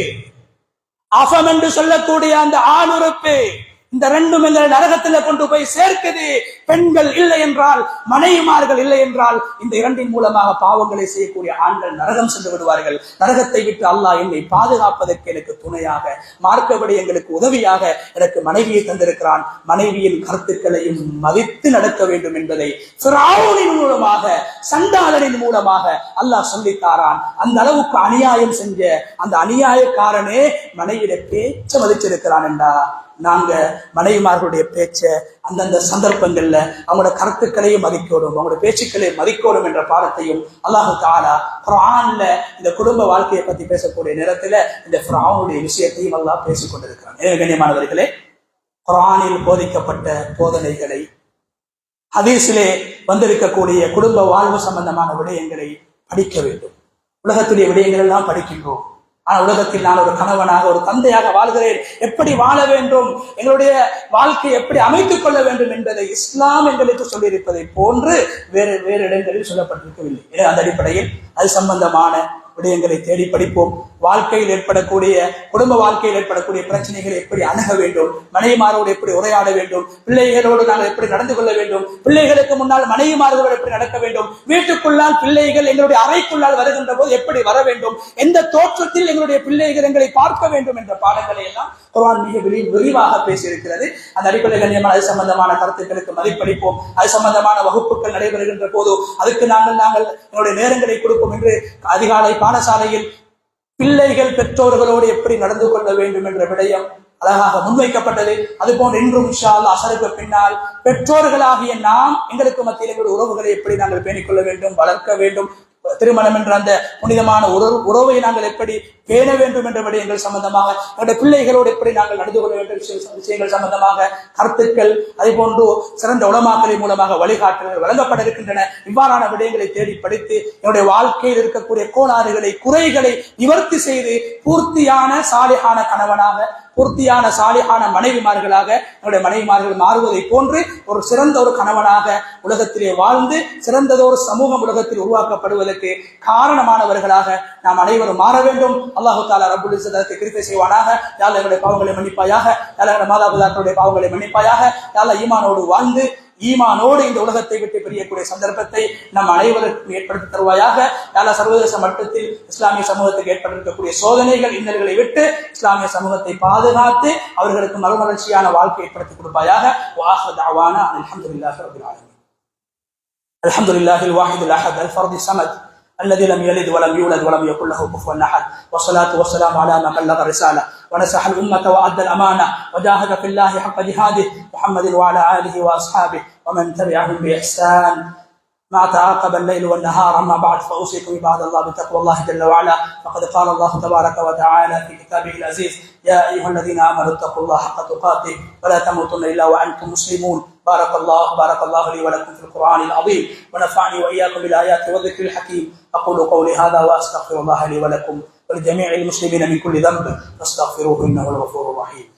அஃபம் என்று சொல்லக்கூடிய அந்த ஆண் உறுப்பு, இந்த ரெண்டும் எங்களை நரகத்தில் கொண்டு போய் சேர்க்குது. பெண்கள் இல்லை என்றால், மனைவிமார்கள் இல்லை என்றால், இந்த இரண்டின் மூலமாக பாவங்களை செய்யக்கூடிய ஆண்கள் நரகம் சென்று விடுவார்கள். நரகத்தை விட்டு அல்லாஹ் என்னை பாதுகாப்பதற்கு எனக்கு துணையாக, மார்க்கபடி எங்களுக்கு உதவியாக எனக்கு மனைவியை தந்திருக்கிறான். மனைவியின் கருத்துக்களையும் மதித்து நடக்க வேண்டும் என்பதை ஃபிரௌனின் மூலமாக, சண்டாளனின் மூலமாக அல்லாஹ் சொல்லித்தாரான். அந்த அளவுக்கு அநியாயம் செஞ்ச அந்த அநியாயக்காரனே மனைவியிட பேச்ச மதிச்சிருக்கிறான் என்றா, நாங்க மனைவிமார்களுடைய பேச்ச அந்தந்த சந்தர்ப்பங்கள்ல அவங்களோட கருத்துக்களையும் மதிக்கணும், அவங்களோட பேச்சுக்களையும் மதிக்கணும் என்ற பாடத்தையும் அல்லாஹு தஆலா குர்ஆன்ல இந்த குடும்ப வாழ்க்கையை பத்தி பேசக்கூடிய நேரத்துல இந்த ஃபிரௌனுடைய விஷயத்தையும் அல்லாஹ் பேசிக் கொண்டிருக்கிறான். கண்ணியமானவர்களே, குர்ஆனில் போதிக்கப்பட்ட போதனைகளை, ஹதீஸிலே வந்திருக்கக்கூடிய குடும்ப வாழ்வு சம்பந்தமான விடயங்களை படிக்க வேண்டும். உலகத்துடைய விடயங்கள் எல்லாம் படிக்கின்றோம். ஆனா உலகத்தில் நான் ஒரு கணவனாக, ஒரு தந்தையாக வாழ்கிறேன், எப்படி வாழ வேண்டும், எங்களுடைய வாழ்க்கையை எப்படி அமைத்துக் கொள்ள வேண்டும் என்பதை இஸ்லாம் எங்களுக்கு சொல்லியிருப்பதை போன்று வேறு இடங்களில் சொல்லப்பட்டிருக்கவில்லை. அந்த அடிப்படையில் அது சம்பந்தமான விடயங்களை தேடி படிப்போம். வாழ்க்கையில் ஏற்படக்கூடிய, குடும்ப வாழ்க்கையில் ஏற்படக்கூடிய பிரச்சனைகளை எப்படி அணுக வேண்டும், மனைவிமாரோடு எப்படி உரையாட வேண்டும், பிள்ளைகளோடு நாங்கள் எப்படி நடந்து கொள்ள வேண்டும், பிள்ளைகளுக்கு முன்னால் மனைவிமார்களோடு எப்படி நடக்க வேண்டும், வீட்டுக்குள்ளால் பிள்ளைகள் எங்களுடைய அறைக்குள்ளால் வருகின்ற போது எப்படி வர வேண்டும், எந்த தோற்றத்தில் எங்களுடைய பிள்ளைகள் எங்களை பார்க்க வேண்டும் என்ற பாடங்களை எல்லாம் குர்ஆன் மிக விரிவாக பேசியிருக்கிறது. அந்த அடிப்படையில் கண்ணியமான அது சம்பந்தமான கருத்துக்களுக்கு மதிப்பளிப்போம். அது சம்பந்தமான வகுப்புகள் நடைபெறுகின்ற போது அதுக்கு நாங்கள் எங்களுடைய நேரங்களை கொடுப்போம் என்று அதிகாலை பாடசாலையில் பிள்ளைகள் பெற்றோர்களோடு எப்படி நடந்து கொள்ள வேண்டும் என்ற விடயம் அழகாக முன்வைக்கப்பட்டது. அதுபோன்று இன்றும் இன்ஷா அல்லாஹ் அசருக்கு பின்னால் பெற்றோர்களாகிய நாம் எங்களுக்கு மத்தியில் எங்களுடைய உறவுகளை எப்படி நாங்கள் பேணிக்கொள்ள வேண்டும், வளர்க்க வேண்டும், திருமணம் என்ற அந்த புனிதமான உறவை நாங்கள் எப்படி பேண வேண்டும் என்ற விடயங்கள் சம்பந்தமாக, என்னுடைய பிள்ளைகளோடு எப்படி நாங்கள் நடந்து கொள்ள வேண்டும் விஷயங்கள் சம்பந்தமாக கருத்துக்கள், அதே போன்று சிறந்த உலமாக்களின் மூலமாக வழிகாட்டுகள் வழங்கப்பட இருக்கின்றன. இவ்வாறான விடயங்களை தேடி படித்து என்னுடைய வாழ்க்கையில் இருக்கக்கூடிய கோளாறுகளை, குறைகளை நிவர்த்தி செய்து பூர்த்தியான சாலிஹான கணவனாக, பூர்த்தியான சாலிஹான மனைவிமார்களாக என்னுடைய மனைவிமார்கள் மாறுவதை போன்று ஒரு சிறந்த ஒரு கணவனாக உலகத்திலே வாழ்ந்து சிறந்ததொரு சமூகம் உலகத்தில் உருவாக்கப்படுவதற்கு காரணமானவர்களாக நாம் அனைவரும் மாற வேண்டும். அல்லாஹு தஆலா ரப்புல் இஸ்ஸத் கிருபை செய்வானாக. யா அல்லாஹ் எங்களுடைய பாவங்களை மன்னிப்பாயாக, யா அல்லாஹ் எங்களுடைய மாதாபிதாக்களுடைய பாவங்களை மன்னிப்பாயாக, யா அல்லாஹ் ஈமானோடு வாழ்ந்து ஈமானோடு இந்த உலகத்தை விட்டு பிரியக்கூடிய சந்தர்ப்பத்தை நம் அனைவருக்கும் ஏற்படுத்தி தருவாயாக. யா அல்லாஹ் சர்வதேச மட்டத்தில் இஸ்லாமிய சமூகத்துக்கு ஏற்பட்டிருக்கக்கூடிய சோதனைகள், இன்னல்களை விட்டு இஸ்லாமிய சமூகத்தை பாதுகாத்து அவர்களுக்கு மறுமலர்ச்சியான வாழ்க்கை ஏற்படுத்தி கொடுப்பாயாக. வஆஹிரு தஅவானா அல்ஹம்துலில்லாஹி ரப்பில் ஆலமீன். அல்ஹம்துலில்லாஹில் வாஹிதுல் அஹத் அல் ஃபர்தி ஸமத் الذي لم يلد ولم يولد ولم يكن له كفوا احد والصلاه والسلام على من بلغ الرساله ونصح الامه وادى الامانه وجاهد في الله حق جهاده محمد وعلى اله واصحابه ومن تبعهم باحسان ما تعاقب الليل والنهار. أما بعد، فأوصيكم عباد الله بتقوى الله جل وعلا، فقد قال الله تبارك وتعالى في كتابه العزيز: يا أيها الذين آمنوا اتقوا الله حق تقاته ولا تموتن إلا وأنتم مسلمون. بارك الله لي ولكم في القرآن العظيم، ونفعني وإياكم بالآيات والذكر الحكيم. أقول قولي هذا وأستغفر الله لي ولكم ولجميع المسلمين من كل ذنب، فاستغفروه إنه الغفور الرحيم.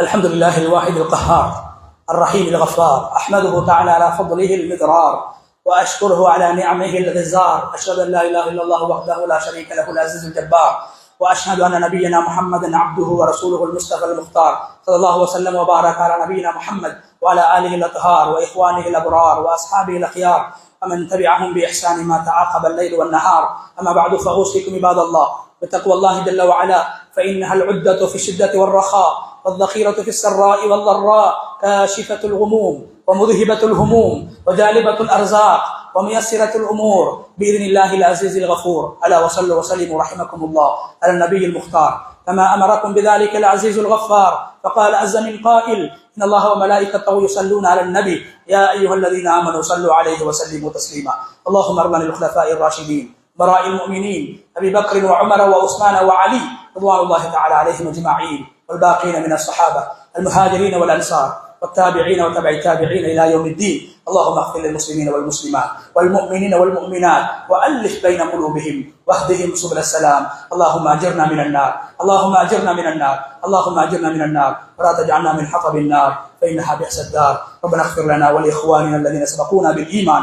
الحمد لله الواحد القهار الرحيم الغفار، أحمده تعالى على فضله المدرار، وأشكره على نعمه الغزار. أشهد أن لا إله إلا الله وحده لا شريك له العزيز الجبار، وأشهد أن نبينا محمدا عبده ورسوله المصطفى المختار، صلى الله وسلم وبارك على نبينا محمد وعلى آله الأطهار وإخوانه الأبرار وأصحابه الأخيار ومن تبعهم بإحسان ما تعاقب الليل والنهار. أما بعد، فأوصيكم عباد الله بتقوى الله جل وعلا، فإنها العدة في الشدة والرخاء، والذخيرة في السراء والضراء، كاشفة الغموم ومذهبة الهموم وجالبة الأرزاق وميسرة الأمور بإذن الله العزيز الغفور. ألا وصلوا وسلموا رحمكم الله على النبي المختار كما أمركم بذلك العزيز الغفار، فقال عز من قائل: إن الله وملائكته يصلون على النبي يا أيها الذين آمنوا صلوا عليه وسلموا تسليما. اللهم ارض عن الخلفاء الراشدين براء المؤمنين أبي بكر وعمر وعثمان وعلي رضوان الله تعالى عليهم أجمعين، والباقين من الصحابة المهاجرين والأنصار والتابعين وتبع التابعين إلى يوم الدين. اللهم اغفر للمسلمين والمسلمات والمؤمنين والمؤمنات، وألف بين قلوبهم واهدهم سبل السلام. اللهم أجرنا من النار، اللهم أجرنا من النار، اللهم أجرنا من النار، ولا تجعلنا من حطب النار فإنها بئس الدار. ربنا اغفر لنا ولإخواننا الذين سبقونا بالإيمان،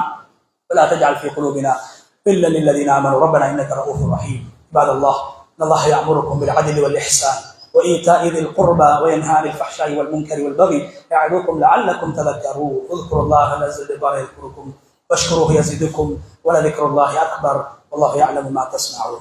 ولا تجعل في قلوبنا غلا للذين آمنوا ربنا إنك رؤوف رحيم. عباد الله، إن الله يأمركم بالعدل والإحسان وإيتاء ذي القربى وينهى عن الفحشاء والمنكر والبغي يعظكم لعلكم تذكرون. اذكروا الله العظيم يذكركم واشكروه يزدكم ولذكر الله أكبر والله يعلم ما تصنعون.